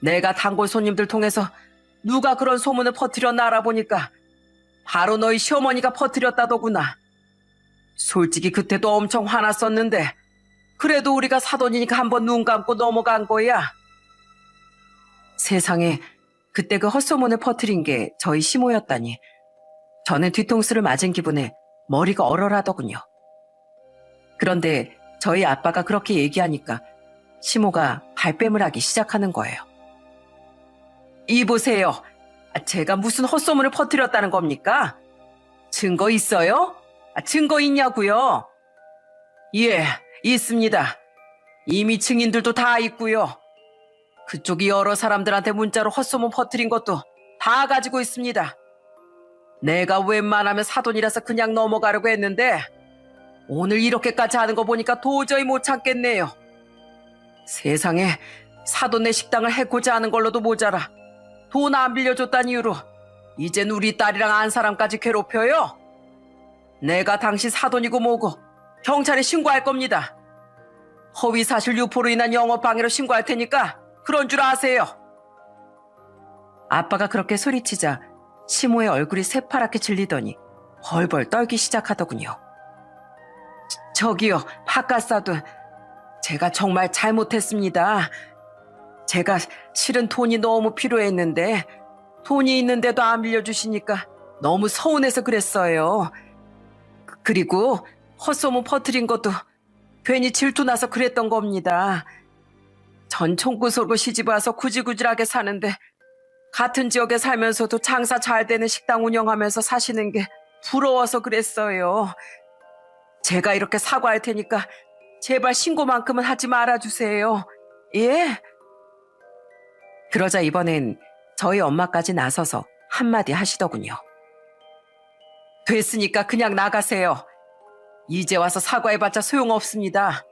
내가 단골 손님들 통해서 누가 그런 소문을 퍼뜨렸나 알아보니까 바로 너희 시어머니가 퍼뜨렸다더구나. 솔직히 그때도 엄청 화났었는데 그래도 우리가 사돈이니까 한번 눈 감고 넘어간 거야. 세상에, 그때 그 헛소문을 퍼뜨린 게 저희 시모였다니. 저는 뒤통수를 맞은 기분에 머리가 얼얼하더군요. 그런데 저희 아빠가 그렇게 얘기하니까 시모가 발뺌을 하기 시작하는 거예요. 이 보세요. 제가 무슨 헛소문을 퍼뜨렸다는 겁니까? 증거 있어요? 증거 있냐고요? 예, 있습니다. 이미 증인들도 다 있고요. 그쪽이 여러 사람들한테 문자로 헛소문 퍼뜨린 것도 다 가지고 있습니다. 내가 웬만하면 사돈이라서 그냥 넘어가려고 했는데 오늘 이렇게까지 하는 거 보니까 도저히 못 참겠네요. 세상에, 사돈네 식당을 해코지 하는 걸로도 모자라 돈 안 빌려줬다는 이유로 이젠 우리 딸이랑 안 사람까지 괴롭혀요? 내가 당신 사돈이고 뭐고 경찰에 신고할 겁니다. 허위사실 유포로 인한 영업방해로 신고할 테니까 그런 줄 아세요. 아빠가 그렇게 소리치자 시모의 얼굴이 새파랗게 질리더니 벌벌 떨기 시작하더군요. 저기요, 바깥사돈. 제가 정말 잘못했습니다. 제가 실은 돈이 너무 필요했는데 돈이 있는데도 안 빌려주시니까 너무 서운해서 그랬어요. 그리고 헛소문 퍼뜨린 것도 괜히 질투나서 그랬던 겁니다. 전 총구소로 시집와서 구질구질하게 사는데 같은 지역에 살면서도 장사 잘 되는 식당 운영하면서 사시는 게 부러워서 그랬어요. 제가 이렇게 사과할 테니까 제발 신고만큼은 하지 말아주세요. 예? 그러자 이번엔 저희 엄마까지 나서서 한마디 하시더군요. 됐으니까 그냥 나가세요. 이제 와서 사과해봤자 소용없습니다.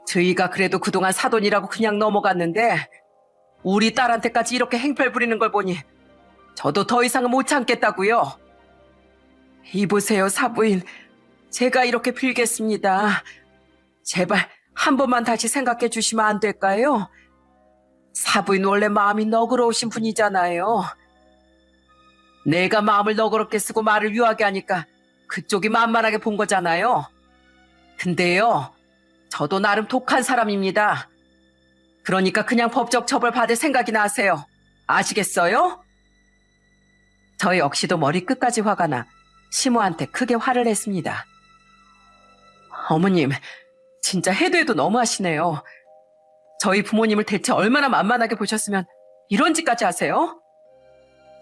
저희가 그래도 그동안 사돈이라고 그냥 넘어갔는데 우리 딸한테까지 이렇게 행패 부리는 걸 보니 저도 더 이상은 못 참겠다고요. 이보세요, 사부인. 제가 이렇게 빌겠습니다. 제발 한 번만 다시 생각해 주시면 안 될까요? 사부인 원래 마음이 너그러우신 분이잖아요. 내가 마음을 너그럽게 쓰고 말을 유하게 하니까 그쪽이 만만하게 본 거잖아요. 근데요, 저도 나름 독한 사람입니다. 그러니까 그냥 법적 처벌 받을 생각이나 하세요. 아시겠어요? 저 역시도 머리끝까지 화가 나 시모한테 크게 화를 냈습니다. 어머님, 진짜 해도 해도 너무하시네요. 저희 부모님을 대체 얼마나 만만하게 보셨으면 이런 짓까지 하세요?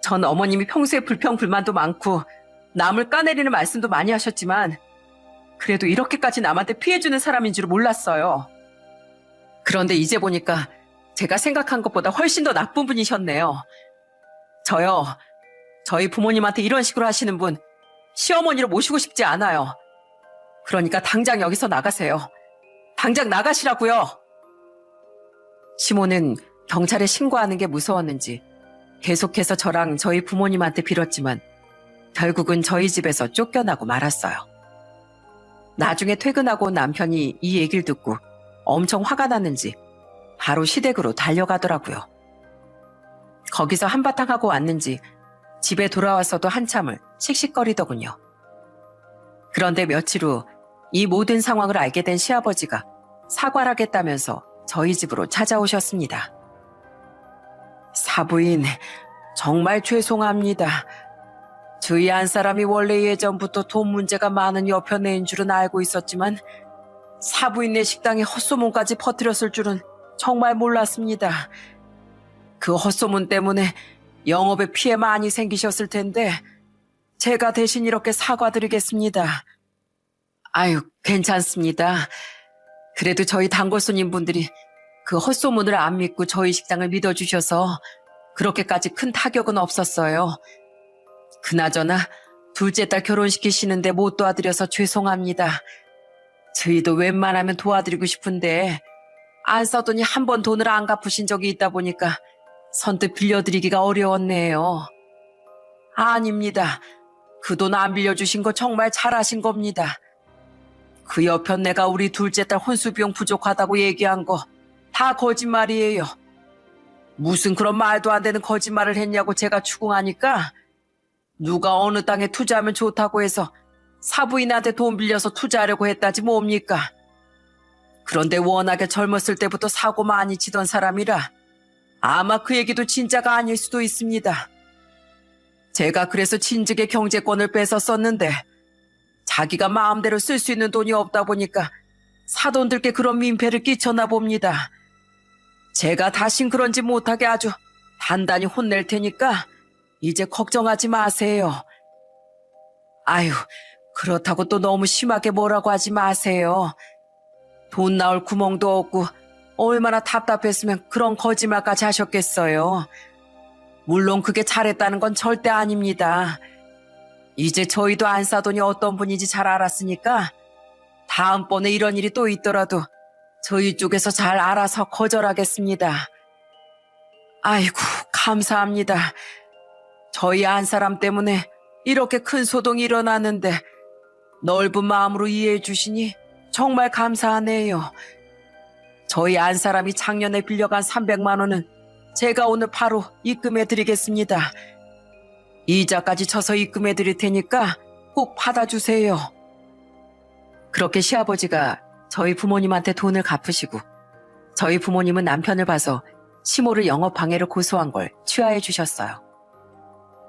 전 어머님이 평소에 불평불만도 많고 남을 까내리는 말씀도 많이 하셨지만 그래도 이렇게까지 남한테 피해주는 사람인 줄 몰랐어요. 그런데 이제 보니까 제가 생각한 것보다 훨씬 더 나쁜 분이셨네요. 저요, 저희 부모님한테 이런 식으로 하시는 분 시어머니로 모시고 싶지 않아요. 그러니까 당장 여기서 나가세요. 당장 나가시라고요. 시모는 경찰에 신고하는 게 무서웠는지 계속해서 저랑 저희 부모님한테 빌었지만 결국은 저희 집에서 쫓겨나고 말았어요. 나중에 퇴근하고 온 남편이 이 얘기를 듣고 엄청 화가 났는지 바로 시댁으로 달려가더라고요. 거기서 한바탕 하고 왔는지 집에 돌아와서도 한참을 씩씩거리더군요. 그런데 며칠 후 이 모든 상황을 알게 된 시아버지가 사과를 하겠다면서 저희 집으로 찾아오셨습니다. 사부인, 정말 죄송합니다. 저희 한 사람이 원래 예전부터 돈 문제가 많은 여편네인 줄은 알고 있었지만 사부인네 식당에 헛소문까지 퍼뜨렸을 줄은 정말 몰랐습니다. 그 헛소문 때문에 영업에 피해 많이 생기셨을 텐데 제가 대신 이렇게 사과드리겠습니다. 아유, 괜찮습니다. 그래도 저희 단골 손님분들이 그 헛소문을 안 믿고 저희 식당을 믿어주셔서 그렇게까지 큰 타격은 없었어요. 그나저나 둘째 딸 결혼시키시는데 못 도와드려서 죄송합니다. 저희도 웬만하면 도와드리고 싶은데 안 써더니 한 번 돈을 안 갚으신 적이 있다 보니까 선뜻 빌려드리기가 어려웠네요. 아닙니다. 그 돈 안 빌려주신 거 정말 잘하신 겁니다. 그 여편네가 우리 둘째 딸 혼수 비용 부족하다고 얘기한 거 다 거짓말이에요. 무슨 그런 말도 안 되는 거짓말을 했냐고 제가 추궁하니까 누가 어느 땅에 투자하면 좋다고 해서 사부인한테 돈 빌려서 투자하려고 했다지 뭡니까? 그런데 워낙에 젊었을 때부터 사고 많이 치던 사람이라 아마 그 얘기도 진짜가 아닐 수도 있습니다. 제가 그래서 진즉에 경제권을 뺏었었는데 자기가 마음대로 쓸 수 있는 돈이 없다 보니까 사돈들께 그런 민폐를 끼쳤나 봅니다. 제가 다신 그런 짓 못하게 아주 단단히 혼낼 테니까 이제 걱정하지 마세요. 아유, 그렇다고 또 너무 심하게 뭐라고 하지 마세요. 돈 나올 구멍도 없고 얼마나 답답했으면 그런 거짓말까지 하셨겠어요. 물론 그게 잘했다는 건 절대 아닙니다. 이제 저희도 안사돈이 어떤 분인지 잘 알았으니까 다음번에 이런 일이 또 있더라도 저희 쪽에서 잘 알아서 거절하겠습니다. 아이고, 감사합니다. 저희 한 사람 때문에 이렇게 큰 소동이 일어났는데 넓은 마음으로 이해해 주시니 정말 감사하네요. 저희 한 사람이 작년에 빌려간 300만 원은 제가 오늘 바로 입금해 드리겠습니다. 이자까지 쳐서 입금해 드릴 테니까 꼭 받아주세요. 그렇게 시아버지가 저희 부모님한테 돈을 갚으시고 저희 부모님은 남편을 봐서 시모를 영업방해로 고소한 걸 취하해 주셨어요.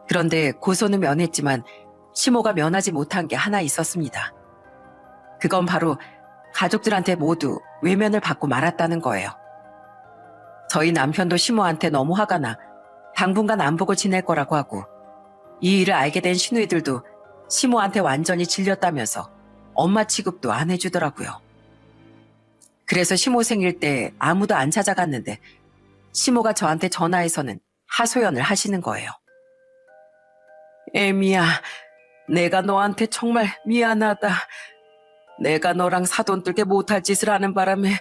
그런데 고소는 면했지만 시모가 면하지 못한 게 하나 있었습니다. 그건 바로 가족들한테 모두 외면을 받고 말았다는 거예요. 저희 남편도 시모한테 너무 화가 나 당분간 안 보고 지낼 거라고 하고 이 일을 알게 된 시누이들도 시모한테 완전히 질렸다면서 엄마 취급도 안 해주더라고요. 그래서 시모 생일 때 아무도 안 찾아갔는데 시모가 저한테 전화해서는 하소연을 하시는 거예요. 애미야, 내가 너한테 정말 미안하다. 내가 너랑 사돈 들게 못할 짓을 하는 바람에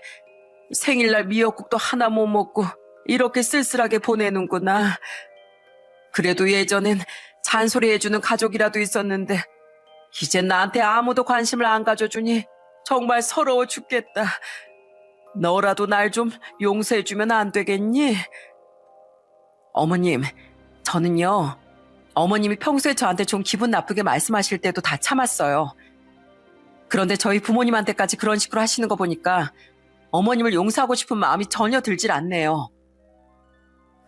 생일날 미역국도 하나 못 먹고 이렇게 쓸쓸하게 보내는구나. 그래도 예전엔 잔소리해주는 가족이라도 있었는데 이젠 나한테 아무도 관심을 안 가져주니 정말 서러워 죽겠다. 너라도 날 좀 용서해주면 안 되겠니? 어머님, 저는요, 어머님이 평소에 저한테 좀 기분 나쁘게 말씀하실 때도 다 참았어요. 그런데 저희 부모님한테까지 그런 식으로 하시는 거 보니까 어머님을 용서하고 싶은 마음이 전혀 들질 않네요.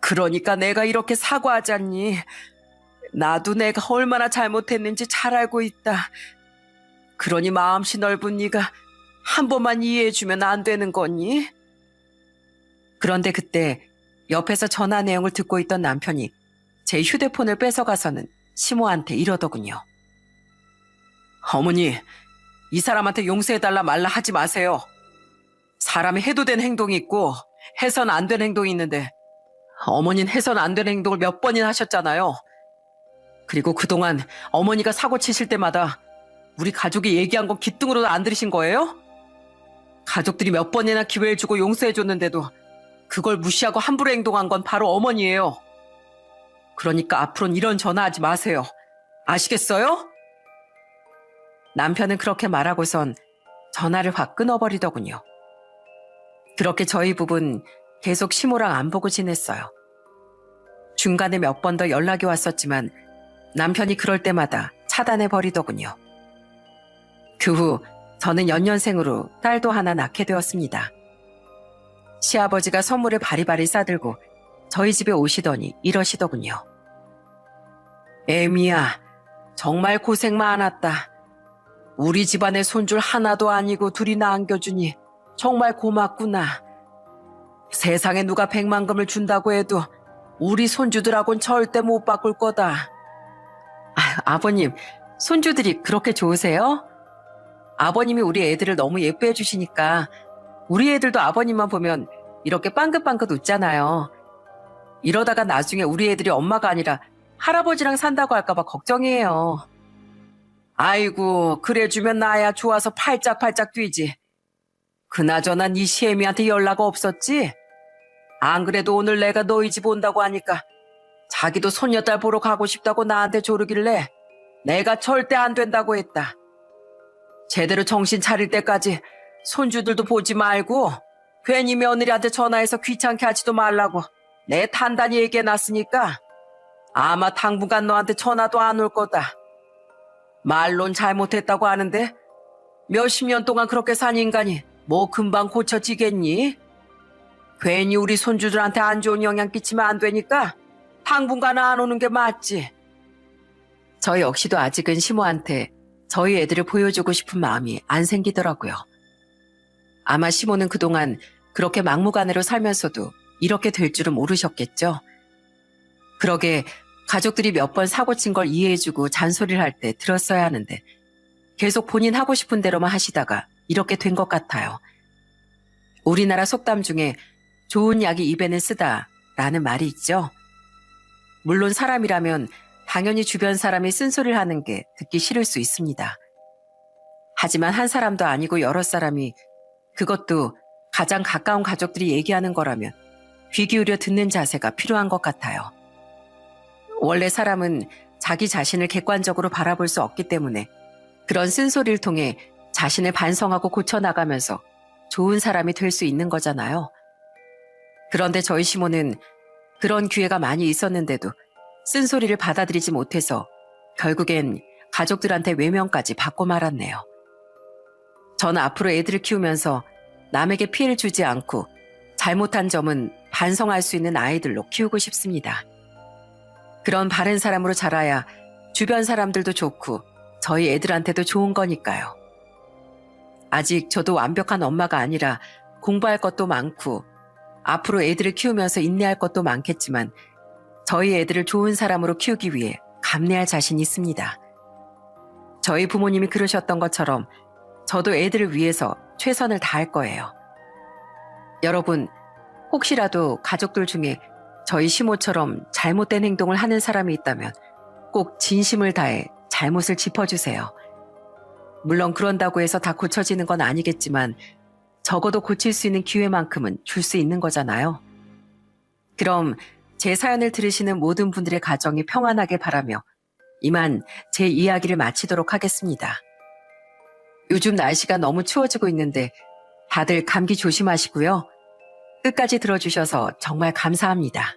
그러니까 내가 이렇게 사과하잖니. 나도 내가 얼마나 잘못했는지 잘 알고 있다. 그러니 마음씨 넓은 네가 한 번만 이해해주면 안 되는 거니? 그런데 그때 옆에서 전화 내용을 듣고 있던 남편이 제 휴대폰을 뺏어가서는 시모한테 이러더군요. 어머니, 이 사람한테 용서해달라 말라 하지 마세요. 사람이 해도 된 행동이 있고 해선 안 된 행동이 있는데 어머니는 해선 안 된 행동을 몇 번이나 하셨잖아요. 그리고 그동안 어머니가 사고 치실 때마다 우리 가족이 얘기한 건 귀등으로도 안 들으신 거예요? 가족들이 몇 번이나 기회를 주고 용서해줬는데도 그걸 무시하고 함부로 행동한 건 바로 어머니예요. 그러니까 앞으로는 이런 전화하지 마세요. 아시겠어요? 남편은 그렇게 말하고선 전화를 확 끊어버리더군요. 그렇게 저희 부부는 계속 시모랑 안 보고 지냈어요. 중간에 몇 번 더 연락이 왔었지만 남편이 그럴 때마다 차단해버리더군요. 그 후 저는 연년생으로 딸도 하나 낳게 되었습니다. 시아버지가 선물을 바리바리 싸들고 저희 집에 오시더니 이러시더군요. 애미야, 정말 고생 많았다. 우리 집안에 손줄 하나도 아니고 둘이나 안겨주니 정말 고맙구나. 세상에 누가 100만금을 준다고 해도 우리 손주들하고는 절대 못 바꿀 거다. 아버님, 손주들이 그렇게 좋으세요? 아버님이 우리 애들을 너무 예뻐해 주시니까 우리 애들도 아버님만 보면 이렇게 빵긋빵긋 웃잖아요. 이러다가 나중에 우리 애들이 엄마가 아니라 할아버지랑 산다고 할까봐 걱정이에요. 아이고, 그래주면 나야 좋아서 팔짝팔짝 뛰지. 그나저나 네 시애미한테 연락 없었지? 안 그래도 오늘 내가 너희 집 온다고 하니까 자기도 손녀딸 보러 가고 싶다고 나한테 조르길래 내가 절대 안 된다고 했다. 제대로 정신 차릴 때까지 손주들도 보지 말고 괜히 며느리한테 전화해서 귀찮게 하지도 말라고 내 단단히 얘기해놨으니까 아마 당분간 너한테 전화도 안 올 거다. 말론 잘못했다고 하는데 몇십 년 동안 그렇게 산 인간이 뭐 금방 고쳐지겠니? 괜히 우리 손주들한테 안 좋은 영향 끼치면 안 되니까 당분간 안 오는 게 맞지. 저 역시도 아직은 시모한테 저희 애들을 보여주고 싶은 마음이 안 생기더라고요. 아마 시모는 그동안 그렇게 막무가내로 살면서도 이렇게 될 줄은 모르셨겠죠. 그러게 가족들이 몇 번 사고친 걸 이해해주고 잔소리를 할 때 들었어야 하는데 계속 본인 하고 싶은 대로만 하시다가 이렇게 된 것 같아요. 우리나라 속담 중에 좋은 약이 입에는 쓰다라는 말이 있죠. 물론 사람이라면 당연히 주변 사람이 쓴소리를 하는 게 듣기 싫을 수 있습니다. 하지만 한 사람도 아니고 여러 사람이, 그것도 가장 가까운 가족들이 얘기하는 거라면 귀 기울여 듣는 자세가 필요한 것 같아요. 원래 사람은 자기 자신을 객관적으로 바라볼 수 없기 때문에 그런 쓴소리를 통해 자신을 반성하고 고쳐나가면서 좋은 사람이 될 수 있는 거잖아요. 그런데 저희 시모는 그런 기회가 많이 있었는데도 쓴소리를 받아들이지 못해서 결국엔 가족들한테 외면까지 받고 말았네요. 저는 앞으로 애들을 키우면서 남에게 피해를 주지 않고 잘못한 점은 반성할 수 있는 아이들로 키우고 싶습니다. 그런 바른 사람으로 자라야 주변 사람들도 좋고 저희 애들한테도 좋은 거니까요. 아직 저도 완벽한 엄마가 아니라 공부할 것도 많고 앞으로 애들을 키우면서 인내할 것도 많겠지만 저희 애들을 좋은 사람으로 키우기 위해 감내할 자신이 있습니다. 저희 부모님이 그러셨던 것처럼 저도 애들을 위해서 최선을 다할 거예요. 여러분, 혹시라도 가족들 중에 저희 시모처럼 잘못된 행동을 하는 사람이 있다면 꼭 진심을 다해 잘못을 짚어주세요. 물론 그런다고 해서 다 고쳐지는 건 아니겠지만 적어도 고칠 수 있는 기회만큼은 줄 수 있는 거잖아요. 그럼 제 사연을 들으시는 모든 분들의 가정이 평안하길 바라며 이만 제 이야기를 마치도록 하겠습니다. 요즘 날씨가 너무 추워지고 있는데 다들 감기 조심하시고요. 끝까지 들어주셔서 정말 감사합니다.